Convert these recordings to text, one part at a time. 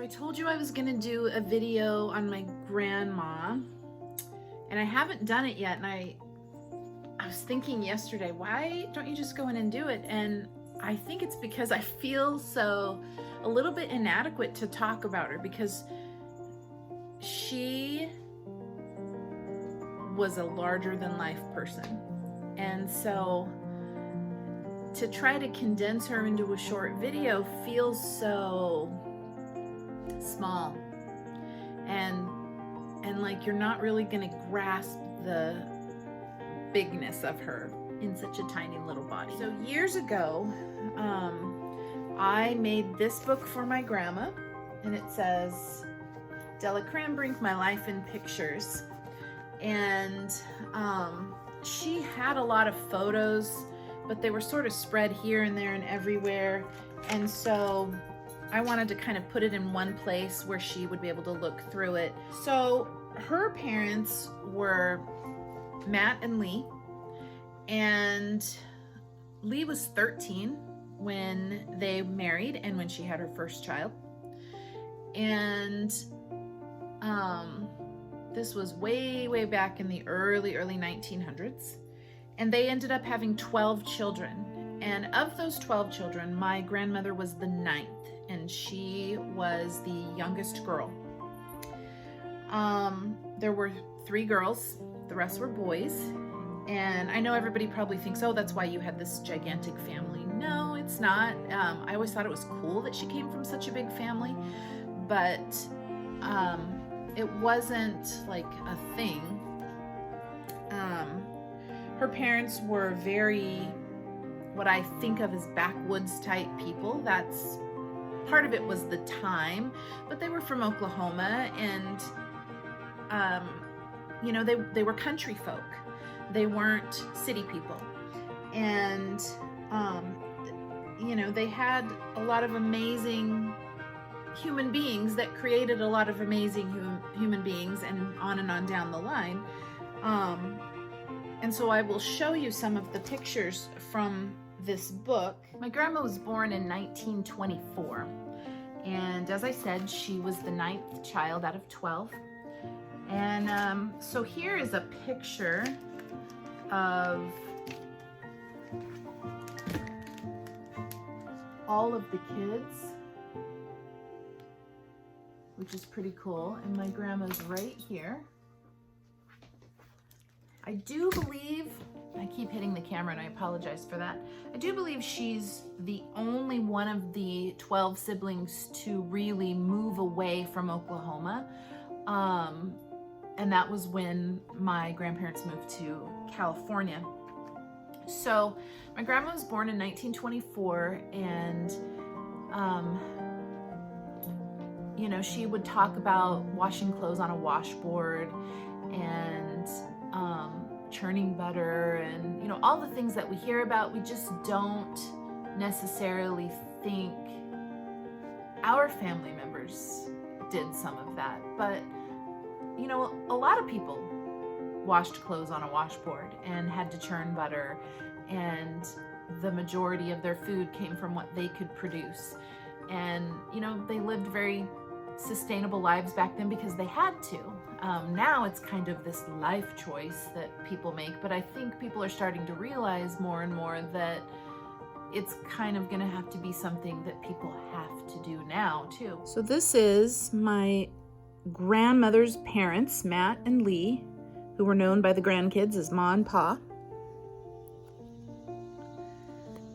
So I told you I was gonna do a video on my grandma, and I haven't done it yet, and I was thinking yesterday, why don't you just go in and do it? And I think it's because I feel so a little bit inadequate to talk about her, because she was a larger than life person. And so to try to condense her into a short video feels so small, and like you're not really gonna grasp the bigness of her in such a tiny little body. So years ago, I made this book for my grandma, and it says Della Cranbrink, My Life in Pictures. And she had a lot of photos, but they were sort of spread here and there and everywhere. And so I wanted to kind of put it in one place where she would be able to look through it. So her parents were Matt and Lee, and Lee was 13 when they married and when she had her first child. And this was way back in the early 1900s. And they ended up having 12 children. And of those 12 children, my grandmother was the 9th, and she was the youngest girl. There were 3 girls, the rest were boys. And I know everybody probably thinks, oh, that's why you had this gigantic family. No, it's not. I always thought it was cool that she came from such a big family, but it wasn't like a thing. Her parents were very, what I think of as backwoods type people. That's part of it was the time, but they were from Oklahoma, and you know, they were country folk. They weren't city people. And you know, they had a lot of amazing human beings that created a lot of amazing human beings, and on down the line. And so I will show you some of the pictures from this book. My grandma was born in 1924. And as I said, she was the 9th child out of 12. And so here is a picture of all of the kids, which is pretty cool. And my grandma's right here. I do believe, I keep hitting the camera and I apologize for that. I do believe she's the only one of the 12 siblings to really move away from Oklahoma. And that was when my grandparents moved to California. So my grandma was born in 1924, and you know, she would talk about washing clothes on a washboard, and churning butter, and you know, all the things that we hear about. We just don't necessarily think our family members did some of that. But you know, a lot of people washed clothes on a washboard and had to churn butter, and the majority of their food came from what they could produce. And you know, they lived very sustainable lives back then because they had to. Now it's kind of this life choice that people make, but I think people are starting to realize more and more that it's kind of gonna have to be something that people have to do now too. So this is my grandmother's parents, Matt and Lee, who were known by the grandkids as Ma and Pa.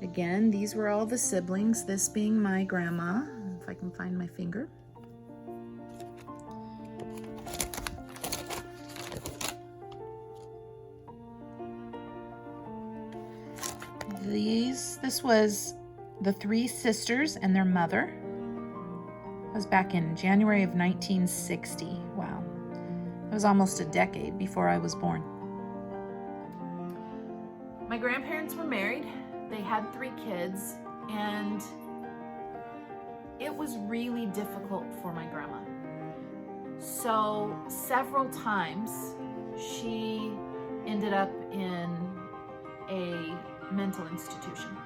Again, these were all the siblings, this being my grandma, if I can find my finger. This was the 3 sisters and their mother. It was back in January of 1960. Wow. It was almost a decade before I was born. My grandparents were married. They had 3 kids, and it was really difficult for my grandma. So several times she ended up in a mental institution.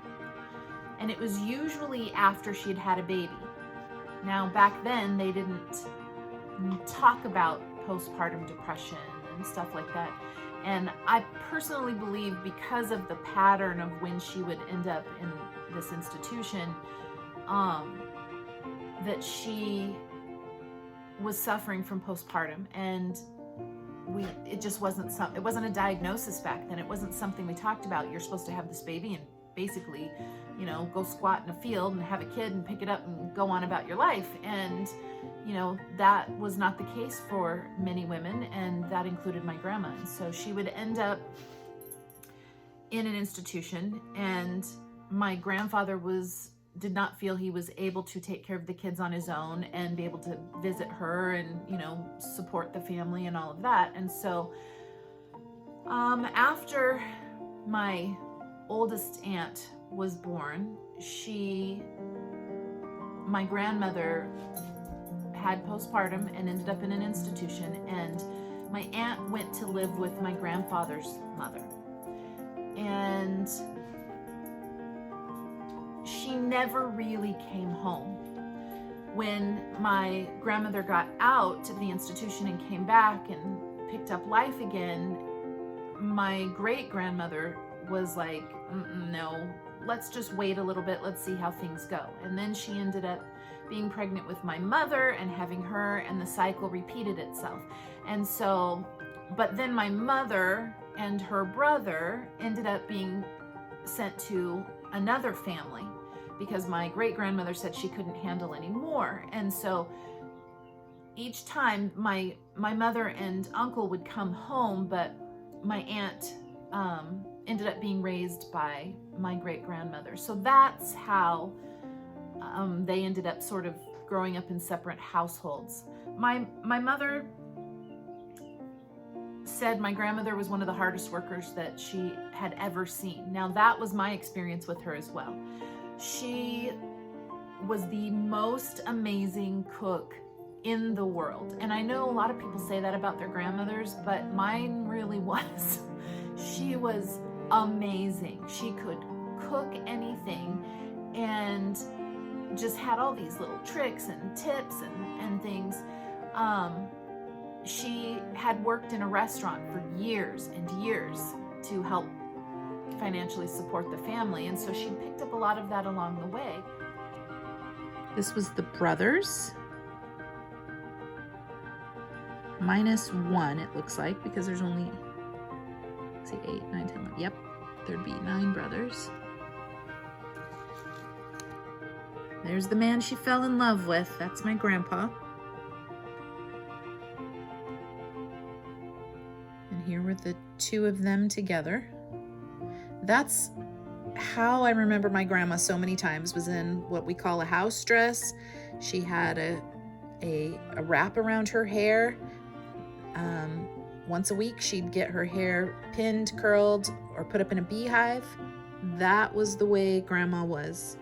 And it was usually after she'd had a baby. Now, back then, they didn't talk about postpartum depression and stuff like that. And I personally believe, because of the pattern of when she would end up in this institution, that she was suffering from postpartum, and it just wasn't it wasn't a diagnosis back then. It wasn't something we talked about. You're supposed to have this baby and basically, you know, go squat in a field and have a kid and pick it up and go on about your life. And, you know, that was not the case for many women, and that included my grandma. And so she would end up in an institution, and my grandfather did not feel he was able to take care of the kids on his own and be able to visit her and, you know, support the family and all of that. And so after my oldest aunt was born, my grandmother had postpartum and ended up in an institution, and my aunt went to live with my grandfather's mother. And she never really came home. When my grandmother got out of the institution and came back and picked up life again, my great-grandmother was like, no, let's just wait a little bit, let's see how things go. And then she ended up being pregnant with my mother and having her, and the cycle repeated itself. And so, but then my mother and her brother ended up being sent to another family because my great-grandmother said she couldn't handle anymore. And so each time my mother and uncle would come home, but my aunt ended up being raised by my great-grandmother. So that's how they ended up sort of growing up in separate households. My mother said my grandmother was one of the hardest workers that she had ever seen. Now, that was my experience with her as well. She was the most amazing cook in the world. And I know a lot of people say that about their grandmothers, but mine really was. She was amazing. She could cook anything and just had all these little tricks and tips and things. She had worked in a restaurant for years and years to help financially support the family, and so she picked up a lot of that along the way. This was the brothers. -1, it looks like, because there's only, let's see, 8, 9, 10, 11. Yep, there'd be 9 brothers. There's the man she fell in love with. That's my grandpa. And here were the 2 of them together. That's how I remember my grandma so many times, was in what we call a house dress. She had a wrap around her hair. Once a week, she'd get her hair pinned, curled, or put up in a beehive. That was the way Grandma was.